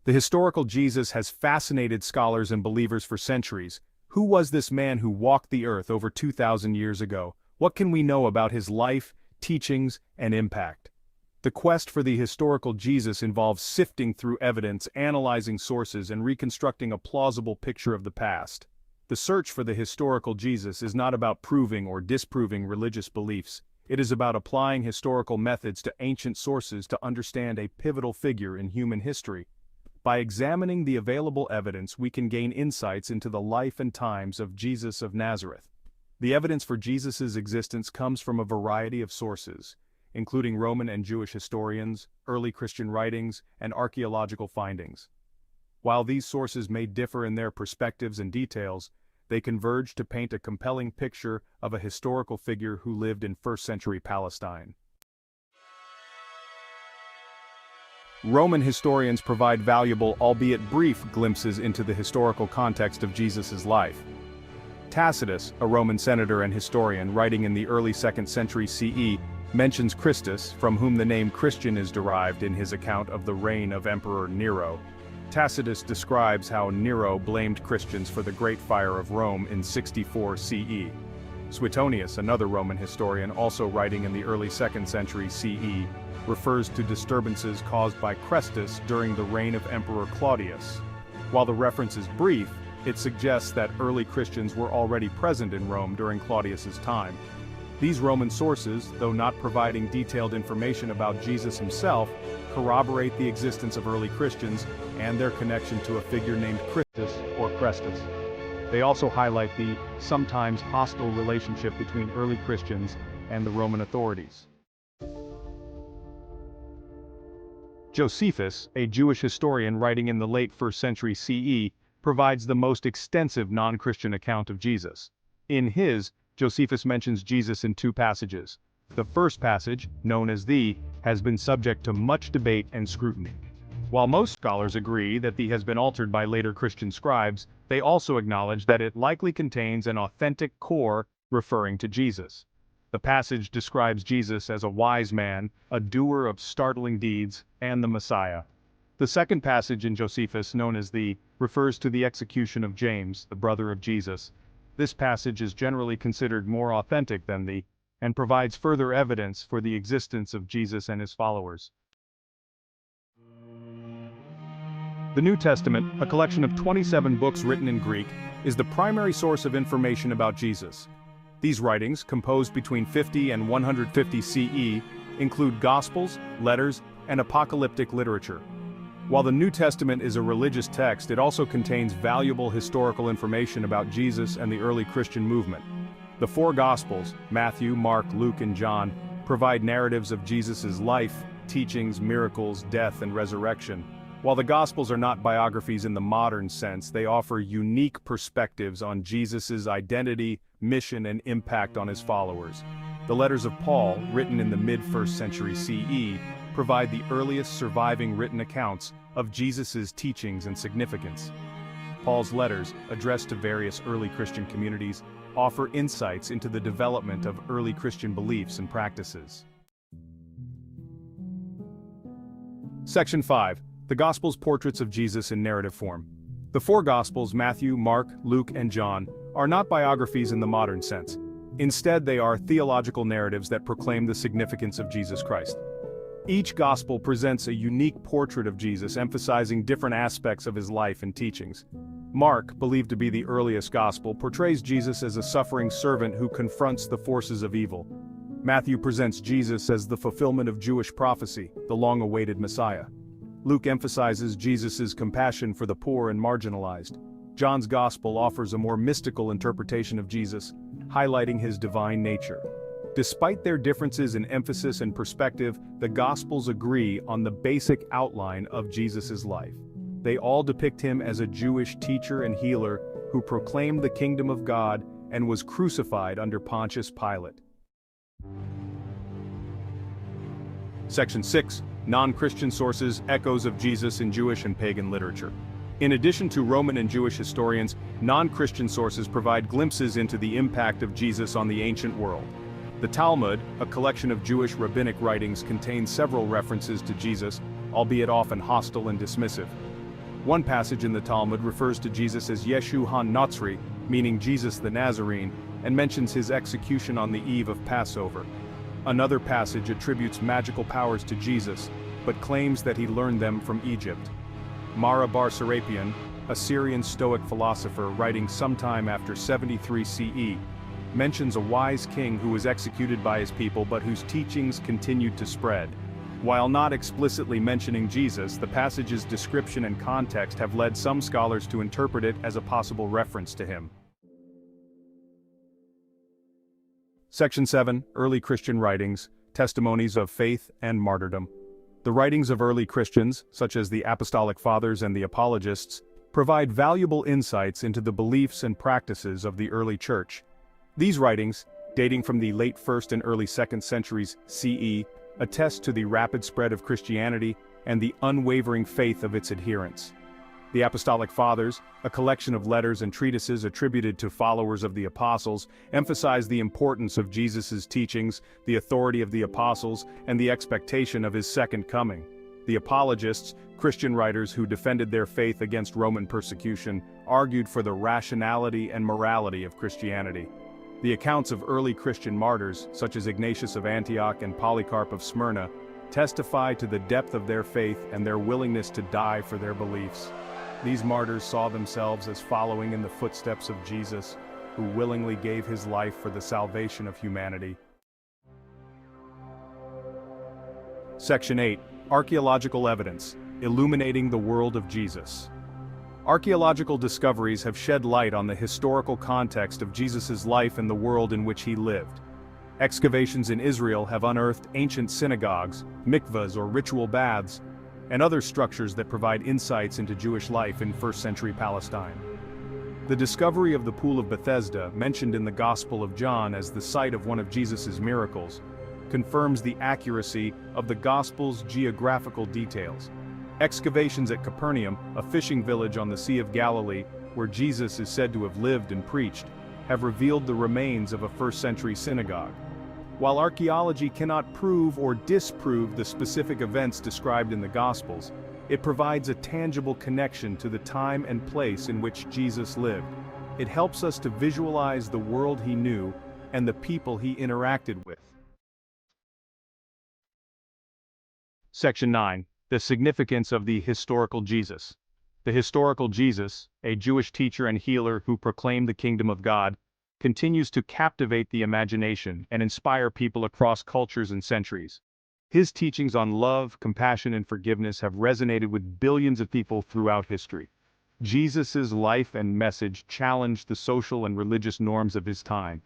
The historical Jesus has fascinated scholars and believers for centuries. Who was this man who walked the earth over 2,000 years ago? What can we know about his life, teachings, and impact? The quest for the historical Jesus involves sifting through evidence, analyzing sources, and reconstructing a plausible picture of the past. The search for the historical Jesus is not about proving or disproving religious beliefs. It is about applying historical methods to ancient sources to understand a pivotal figure in human history. By examining the available evidence, we can gain insights into the life and times of Jesus of Nazareth. The evidence for Jesus' existence comes from a variety of sources, including Roman and Jewish historians, early Christian writings, and archaeological findings. While these sources may differ in their perspectives and details, they converge to paint a compelling picture of a historical figure who lived in first-century Palestine. Roman historians provide valuable, albeit brief, glimpses into the historical context of Jesus' life. Tacitus, a Roman senator and historian writing in the early 2nd century CE, mentions Christus, from whom the name Christian is derived, in his account of the reign of Emperor Nero. Tacitus describes how Nero blamed Christians for the Great Fire of Rome in 64 CE. Suetonius, another Roman historian also writing in the early 2nd century CE, refers to disturbances caused by Chrestus during the reign of Emperor Claudius. While the reference is brief, it suggests that early Christians were already present in Rome during Claudius's time. These Roman sources, though not providing detailed information about Jesus himself, corroborate the existence of early Christians and their connection to a figure named Christus or Chrestus. They also highlight the sometimes hostile relationship between early Christians and the Roman authorities. Josephus, a Jewish historian writing in the late 1st century CE, provides the most extensive non-Christian account of Jesus. In his, Josephus mentions Jesus in 2 passages. The first passage, known as the, has been subject to much debate and scrutiny. While most scholars agree that the has been altered by later Christian scribes, they also acknowledge that it likely contains an authentic core referring to Jesus. The passage describes Jesus as a wise man, a doer of startling deeds, and the Messiah. The second passage in Josephus, known as the, refers to the execution of James, the brother of Jesus. This passage is generally considered more authentic than the, and provides further evidence for the existence of Jesus and his followers. The New Testament, a collection of 27 books written in Greek, is the primary source of information about Jesus. These writings, composed between 50 and 150 CE, include Gospels, letters, and apocalyptic literature. While the New Testament is a religious text, it also contains valuable historical information about Jesus and the early Christian movement. The 4 Gospels, Matthew, Mark, Luke, and John, provide narratives of Jesus' life, teachings, miracles, death, and resurrection. While the Gospels are not biographies in the modern sense, they offer unique perspectives on Jesus' identity, mission, and impact on his followers. The letters of Paul, written in the mid-1st century CE, provide the earliest surviving written accounts of Jesus' teachings and significance. Paul's letters, addressed to various early Christian communities, offer insights into the development of early Christian beliefs and practices. Section 5. The Gospels' portraits of Jesus in narrative form. The 4 Gospels, Matthew, Mark, Luke, and John, are not biographies in the modern sense. Instead, they are theological narratives that proclaim the significance of Jesus Christ. Each Gospel presents a unique portrait of Jesus, emphasizing different aspects of his life and teachings. Mark, believed to be the earliest Gospel, portrays Jesus as a suffering servant who confronts the forces of evil. Matthew presents Jesus as the fulfillment of Jewish prophecy, the long-awaited Messiah. Luke emphasizes Jesus' compassion for the poor and marginalized. John's Gospel offers a more mystical interpretation of Jesus, highlighting his divine nature. Despite their differences in emphasis and perspective, the Gospels agree on the basic outline of Jesus' life. They all depict him as a Jewish teacher and healer who proclaimed the kingdom of God and was crucified under Pontius Pilate. Section 6. Non-Christian sources, echoes of Jesus in Jewish and pagan literature. In addition to Roman and Jewish historians, non-Christian sources provide glimpses into the impact of Jesus on the ancient world. The Talmud, a collection of Jewish rabbinic writings, contains several references to Jesus, albeit often hostile and dismissive. One passage in the Talmud refers to Jesus as Yeshu han-Natzri, meaning Jesus the Nazarene, and mentions his execution on the eve of Passover. Another passage attributes magical powers to Jesus, but claims that he learned them from Egypt. Mara bar Serapion, a Syrian Stoic philosopher writing sometime after 73 CE, mentions a wise king who was executed by his people but whose teachings continued to spread. While not explicitly mentioning Jesus, the passage's description and context have led some scholars to interpret it as a possible reference to him. Section 7. Early Christian Writings, Testimonies of Faith and Martyrdom. The writings of early Christians, such as the Apostolic Fathers and the Apologists, provide valuable insights into the beliefs and practices of the early Church. These writings, dating from the late 1st and early 2nd centuries CE, attest to the rapid spread of Christianity and the unwavering faith of its adherents. The Apostolic Fathers, a collection of letters and treatises attributed to followers of the Apostles, emphasize the importance of Jesus' teachings, the authority of the Apostles, and the expectation of his second coming. The Apologists, Christian writers who defended their faith against Roman persecution, argued for the rationality and morality of Christianity. The accounts of early Christian martyrs, such as Ignatius of Antioch and Polycarp of Smyrna, testify to the depth of their faith and their willingness to die for their beliefs. These martyrs saw themselves as following in the footsteps of Jesus, who willingly gave his life for the salvation of humanity. Section 8. Archaeological Evidence, Illuminating the World of Jesus. Archaeological discoveries have shed light on the historical context of Jesus' life and the world in which he lived. Excavations in Israel have unearthed ancient synagogues, mikvahs or ritual baths, and other structures that provide insights into Jewish life in 1st century Palestine. The discovery of the Pool of Bethesda, mentioned in the Gospel of John as the site of one of Jesus' miracles, confirms the accuracy of the Gospel's geographical details. Excavations at Capernaum, a fishing village on the Sea of Galilee, where Jesus is said to have lived and preached, have revealed the remains of a 1st century synagogue. While archaeology cannot prove or disprove the specific events described in the Gospels, it provides a tangible connection to the time and place in which Jesus lived. It helps us to visualize the world he knew and the people he interacted with. Section 9. The significance of the historical Jesus. The historical Jesus, a Jewish teacher and healer who proclaimed the kingdom of God, continues to captivate the imagination and inspire people across cultures and centuries. His teachings on love, compassion, and forgiveness have resonated with billions of people throughout history. Jesus' life and message challenged the social and religious norms of his time.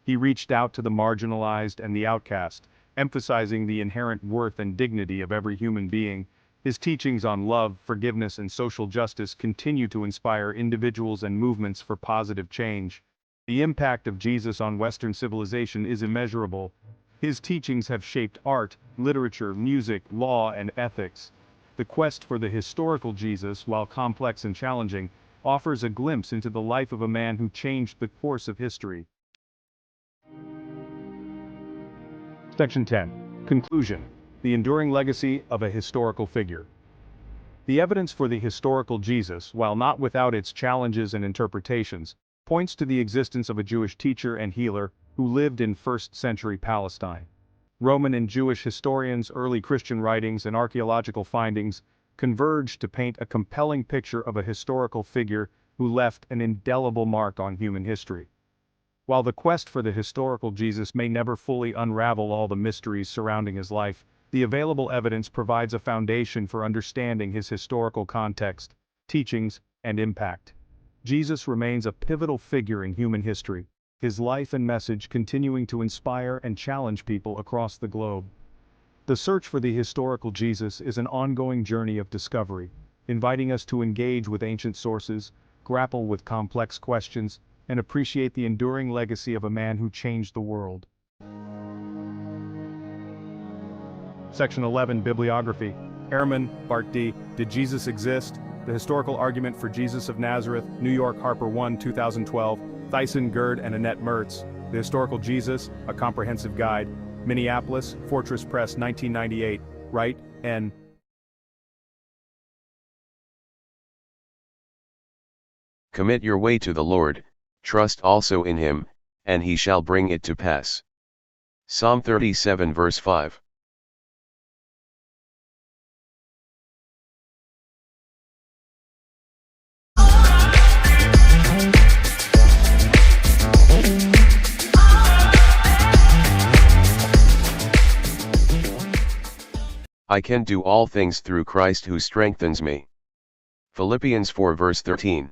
He reached out to the marginalized and the outcast, emphasizing the inherent worth and dignity of every human being. His teachings on love, forgiveness, and social justice continue to inspire individuals and movements for positive change. The impact of Jesus on Western civilization is immeasurable. His teachings have shaped art, literature, music, law, and ethics. The quest for the historical Jesus, while complex and challenging, offers a glimpse into the life of a man who changed the course of history. Section 10. Conclusion. The enduring legacy of a historical figure. The evidence for the historical Jesus, while not without its challenges and interpretations, points to the existence of a Jewish teacher and healer who lived in 1st century Palestine. Roman and Jewish historians, early Christian writings, and archaeological findings converge to paint a compelling picture of a historical figure who left an indelible mark on human history. While the quest for the historical Jesus may never fully unravel all the mysteries surrounding his life, the available evidence provides a foundation for understanding his historical context, teachings, and impact. Jesus remains a pivotal figure in human history, his life and message continuing to inspire and challenge people across the globe. The search for the historical Jesus is an ongoing journey of discovery, inviting us to engage with ancient sources, grapple with complex questions, and appreciate the enduring legacy of a man who changed the world. Section 11. Bibliography. Ehrman, Bart D. Did Jesus Exist? The Historical Argument for Jesus of Nazareth, New York, Harper 1, 2012, Thyssen, Gerd, and Annette Mertz. The Historical Jesus, A Comprehensive Guide, Minneapolis, Fortress Press, 1998, Wright, N. Commit your way to the Lord, trust also in him, and he shall bring it to pass. Psalm 37 verse 5. I can do all things through Christ who strengthens me. Philippians 4 verse 13.